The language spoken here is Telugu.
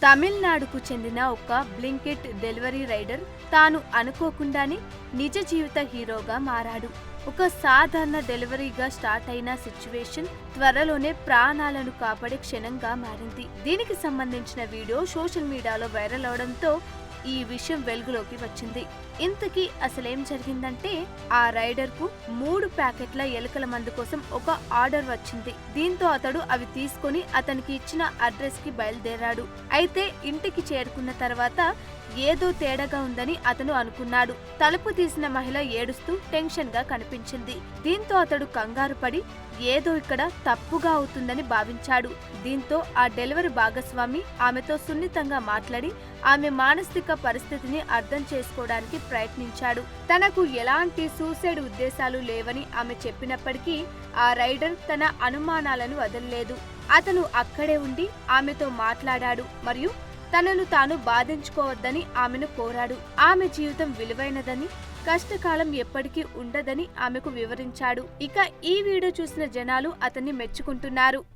తమిళనాడుకు చెందిన ఒక బ్లింకిట్ డెలివరీ రైడర్ తాను అనుకోకుండానే నిజ జీవిత హీరోగా మారాడు. ఒక సాధారణ డెలివరీగా స్టార్ట్ అయిన సిచ్యువేషన్ త్వరలోనే ప్రాణాలను కాపాడే క్షణంగా మారింది. దీనికి సంబంధించిన వీడియో సోషల్ మీడియాలో వైరల్ అవడంతో ఈ విషయం వెలుగులోకి వచ్చింది. ఇంతకీ అసలేం జరిగిందంటే, ఆ రైడర్ కు 3 ప్యాకెట్ల ఎలుకల మందు కోసం ఒక ఆర్డర్ వచ్చింది. దీంతో అతడు అవి తీసుకుని అతనికి ఇచ్చిన అడ్రస్ కి బయలుదేరాడు. అయితే ఇంటికి చేరుకున్న తర్వాత ఏదో తేడాగా ఉందని అతను అనుకున్నాడు. తలుపు తీసిన మహిళ ఏడుస్తూ టెన్షన్ గా కనిపించింది. దీంతో అతడు కంగారు పడి ఏదో ఇక్కడ తప్పుగా అవుతుందని భావించాడు. దీంతో ఆ డెలివరీ భాగస్వామి ఆమెతో సున్నితంగా మాట్లాడి ఆమె మానసిక పరిస్థితిని అర్థం చేసుకోవడానికి ప్రయత్నించాడు. తనకు ఎలాంటి సూసైడ్ ఉద్దేశాలు లేవని ఆమె చెప్పినప్పటికీ ఆ రైడర్ తన అనుమానాలను వదలలేదు. అతను అక్కడే ఉండి ఆమెతో మాట్లాడాడు మరియు తనను తాను బాధించుకోవద్దని ఆమెను కోరాడు. ఆమె జీవితం విలువైనదని, కష్టకాలం ఎప్పటికీ ఉండదని ఆమెకు వివరించాడు. ఇక ఈ వీడియో చూసిన జనాలు అతన్ని మెచ్చుకుంటున్నారు.